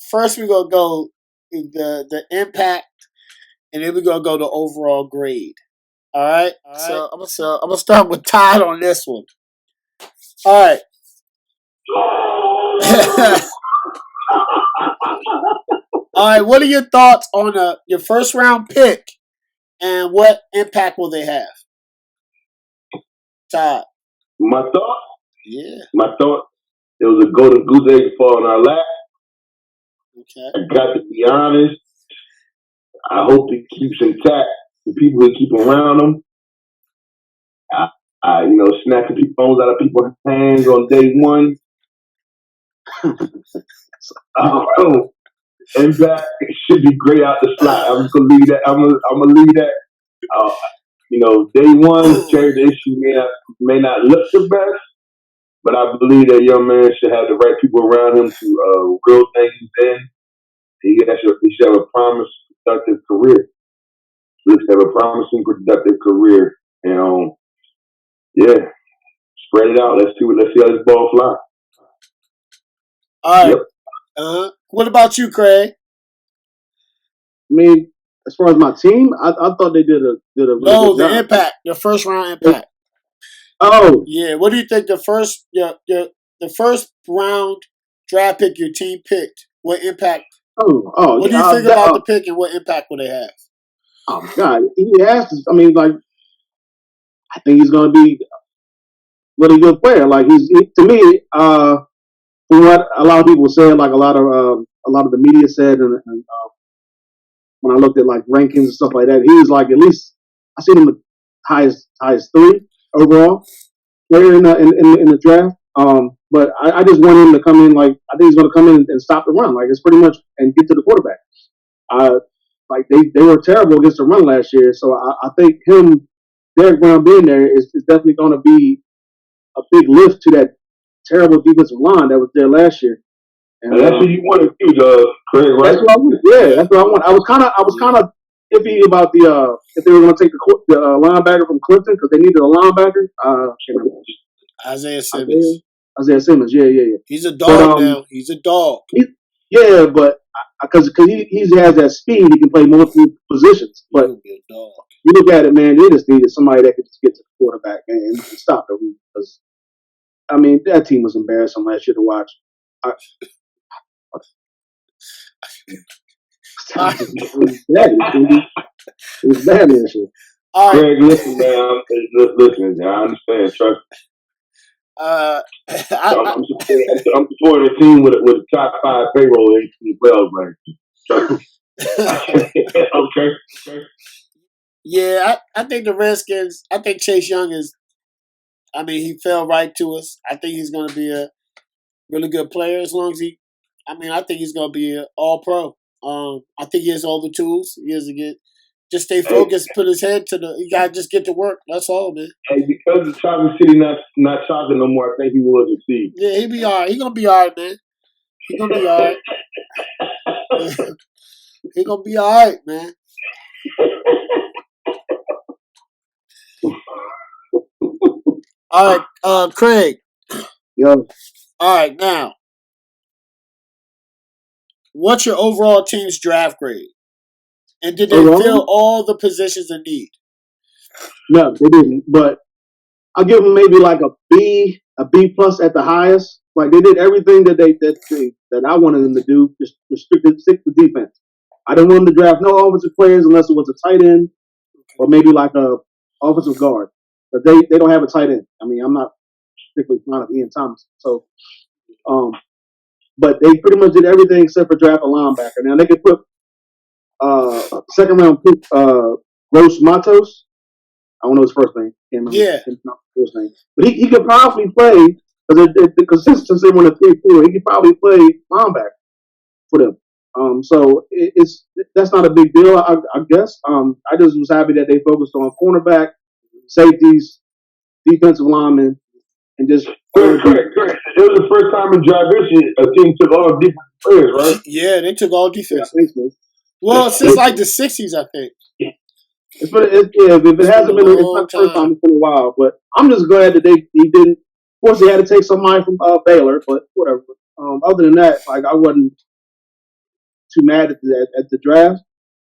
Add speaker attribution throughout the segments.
Speaker 1: First, we're gonna go the impact, and then we're gonna go to overall grade. All right. So I'm gonna start with Todd on this one. All right. All right. What are your thoughts on your first round pick, and what impact will they have, Todd?
Speaker 2: My thought.
Speaker 1: Yeah.
Speaker 2: My thought. It was a golden goose egg to fall in our lap.
Speaker 1: Okay.
Speaker 2: I got to be honest. I hope it keeps intact. The people that keep around them. Snatching people's phones out of people's hands on day one. Impact should be great out the slot. I'm just gonna leave that. I'm gonna leave that. Day one, Cherry issue may not look the best, but I believe that young man should have the right people around him to grow things in. He should have a promising, productive career. He should have a promising, productive career. Yeah, spread it out. Let's see how this ball fly.
Speaker 1: All right. Yep. What about you, Craig?
Speaker 3: I mean, as far as my team, I thought they did a really good job.
Speaker 1: Impact, the first round impact.
Speaker 3: Oh,
Speaker 1: yeah. What do you think the first round draft pick your team picked? What impact?
Speaker 3: What
Speaker 1: do you think about the pick, and what impact will they have?
Speaker 3: Oh God, he has to. I mean, I think he's going to be a really good player. To me, from what a lot of people said, like a lot of the media said, and when I looked at rankings and stuff like that, he was at least I seen him highest 3 overall player in the draft. But I just want him to come in I think he's going to come in and stop the run. It's pretty much and get to the quarterback. They were terrible against the run last year, so I think Derek Brown being there is definitely going to be a big lift to that terrible defensive line that was there last year.
Speaker 2: And that's what you wanted to do, Craig, right?
Speaker 3: That's what I want. Yeah, that's what I want. I was kind of iffy about if they were going to take the linebacker from Clemson because they needed a linebacker.
Speaker 1: Isaiah Simmons.
Speaker 3: Isaiah Simmons, yeah.
Speaker 1: He's a dog now. He's a dog.
Speaker 3: But because he has that speed, he can play multiple positions. But you look at it, man, they just needed somebody that could just get to the quarterback, man, and stop the run. Because that team was embarrassing last year to watch. It was bad last year.
Speaker 2: All right. Greg, listen, man. Listen, I understand. Trust me. I'm supporting a team with a top 5 payroll in the 12 rank. Trust me. Okay.
Speaker 1: Yeah, I think the Redskins. I think Chase Young is. He fell right to us. I think he's going to be a really good player as long as he. I think he's going to be an all-pro. I think he has all the tools. He has to just stay focused, put his head to you got to just get to work. That's all, man.
Speaker 2: Hey, because the Chocolate City not chocolate no more, I think he will succeed.
Speaker 1: Yeah, he'll be all right. He's going to be all right, man. He's going to be all right. He's going to be all right, man. All right, Craig.
Speaker 3: Yo.
Speaker 1: All right, now. What's your overall team's draft grade? And did they fill all the positions in need?
Speaker 3: No, they didn't. But I'll give them maybe a B plus at the highest. They did everything that I wanted them to do, just stick to defense. I didn't want them to draft no offensive players unless it was a tight end or maybe a offensive guard. But they don't have a tight end. I'm not particularly fond of Ian Thomas. So, but they pretty much did everything except for draft a linebacker. Now they could put second round pick Gross Matos. I don't know his first name. First name. But he could probably play because since they won a 3-4, he could probably play linebacker for them. So that's not a big deal, I guess. I just was happy that they focused on cornerback, safeties, defensive linemen, and just.
Speaker 2: Correct. It was the first time in draft history a team took all defensive players, right?
Speaker 1: Yeah, they took all defense.
Speaker 3: Yeah,
Speaker 1: well, since the 60s, I think.
Speaker 3: If it hasn't been, it's not the first time. It's been a while, but I'm just glad that he didn't. Of course, he had to take some money from Baylor, but whatever. other than that, like I wasn't too mad at the draft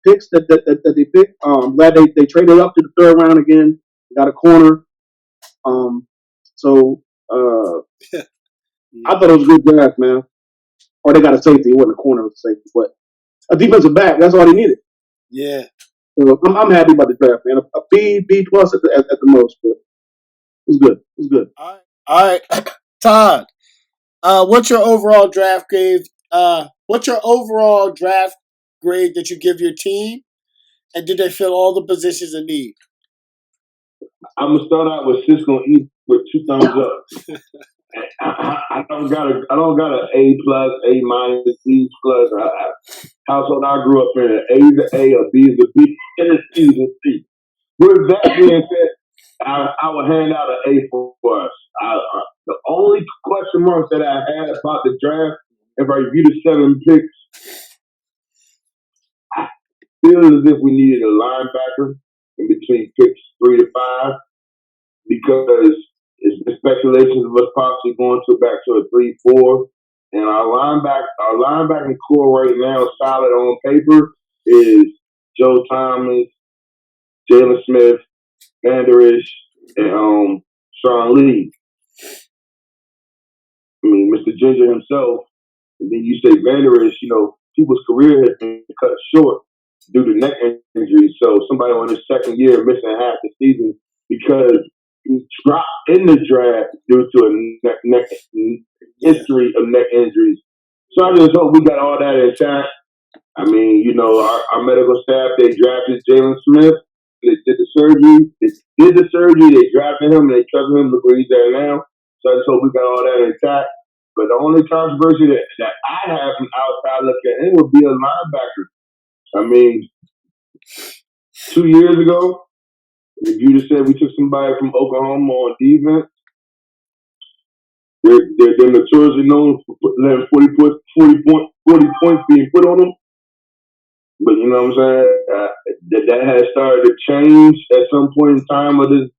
Speaker 3: picks that they picked. I'm glad they traded up to the third round again. Got a corner. So I thought it was a good draft, man. Or they got a safety. It wasn't a corner, it was a safety, but a defensive back. That's all they needed.
Speaker 1: Yeah.
Speaker 3: So I'm happy about the draft, man. A B plus at the most, but it was good. It was good.
Speaker 1: All right. Todd, what's your overall draft grade? What's your overall draft grade that you give your team? And did they fill all the positions in need?
Speaker 2: I'm gonna start out with Cisco E with 2 thumbs up. I don't got a A plus, A minus, B plus. Household I grew up in, an A is an A, a B is a B, and a C is a C. With that being said, I will hand out an A for us. The only question marks that I had about the draft, if I review the 7 picks, I feel as if we needed a linebacker in between picks 3 to 5 because it's the speculations of us possibly going back to a 3-4. And our linebacking core right now, solid on paper, is Joe Thomas, Jalen Smith, Vander Esch, and Sean Lee. I mean, Mr. Ginger himself. And then you say Vander Esch, people's career has been cut short due to neck injuries. So somebody on his second year missing half the season because he dropped in the draft due to a neck history of neck injuries. So I just hope we got all that intact. I mean, our medical staff, they drafted Jalen Smith. They did the surgery. They drafted him, and they trusted him. Look where he's at now. So I just hope we got all that intact. But the only controversy that I have from outside looking in would be a linebacker. I mean, 2 years ago, if you just said we took somebody from Oklahoma on defense, they're notoriously known for letting 40 points being put on them. But you know what I'm saying? That has started to change at some point in time of this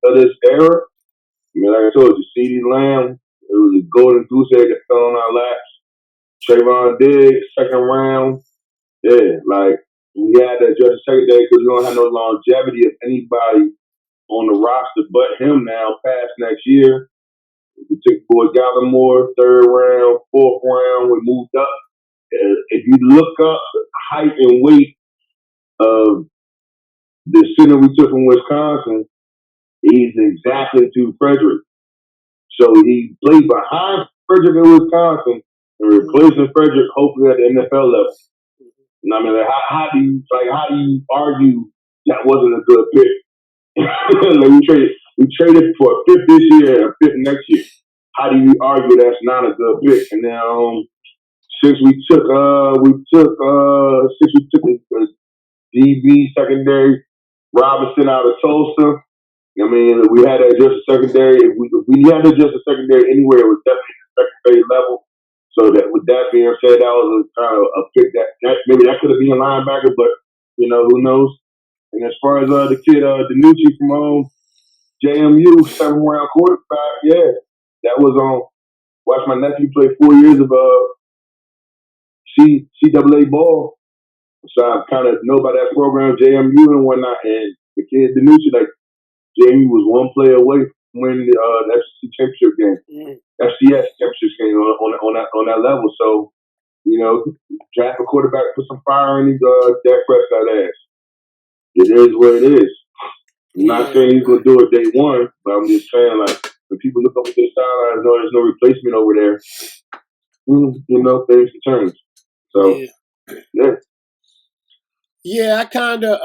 Speaker 2: era. I mean, like I told you, CeeDee Lamb, it was a golden goose egg that fell on our laps. Trayvon Diggs, second round. Yeah, like we had to adjust the secondary because we don't have no longevity of anybody on the roster but him now past next year. We took Boyd Gallimore, third round, fourth round. We moved up. If you look up the height and weight of the center we took from Wisconsin, he's exactly to Frederick. So he played behind Frederick in Wisconsin and replacing Frederick hopefully at the NFL level. And I mean, how do you argue that wasn't a good pick? Like we traded for a fifth this year and a fifth next year. How do you argue that's not a good pick? And then since we took a DB secondary, Robinson out of Tulsa. I mean, we had to adjust the secondary. If we had to adjust the secondary anywhere, it was definitely the secondary level. So that with that being said, that was a kind of a pick that maybe that could have been a linebacker, but who knows? And as far as the kid DiNucci from JMU, 7th round quarterback, yeah, that was on. Watched my nephew play 4 years of CAA ball, so I kind of know about that program, JMU and whatnot. And the kid DiNucci, like JMU was one play away from winning the FCS championship game, FCS championship game on that level. So draft a quarterback, put some fire in his Dak Prescott ass. It is what it is. I'm not saying he's gonna do it day one, but I'm just saying like when people look up at the sideline, know there's no replacement over there. Things can change. So
Speaker 1: yeah, I kind of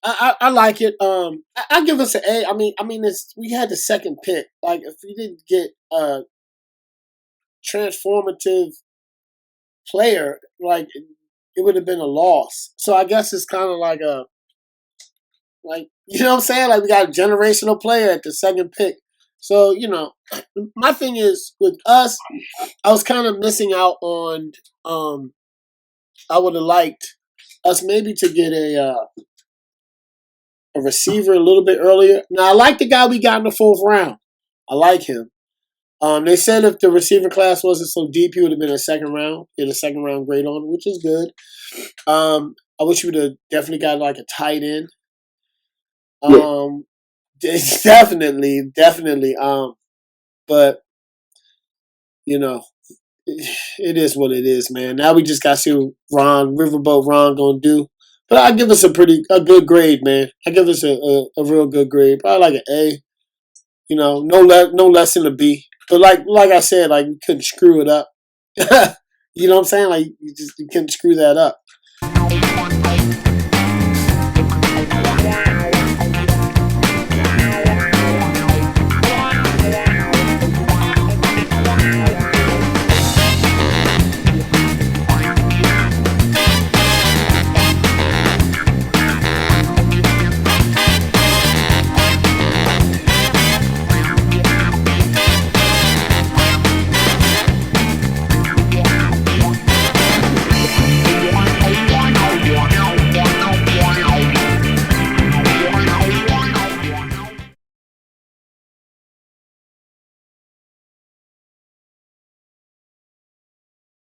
Speaker 1: I like it. I give us an A. I mean, we had the second pick. Like, if we didn't get a transformative player, like it would have been a loss. So I guess it's kind of like you know what I'm saying? Like we got a generational player at the second pick. So my thing is with us, I was kind of missing out on. I would have liked us maybe to get a receiver a little bit earlier. Now I like the guy we got in the 4th round. I like him, They said if the receiver class wasn't so deep, he would have been a second round, in a second round grade on him, which is good. I wish you would have definitely got like a tight end. Definitely. But you know, it is what it is, man. Now we just got to see what Riverboat Ron gonna do. But I give us a good grade, man. I give us a real good grade, probably like an A. No less than a B. But like I said, like we couldn't screw it up. You know what I'm saying? Like you couldn't screw that up.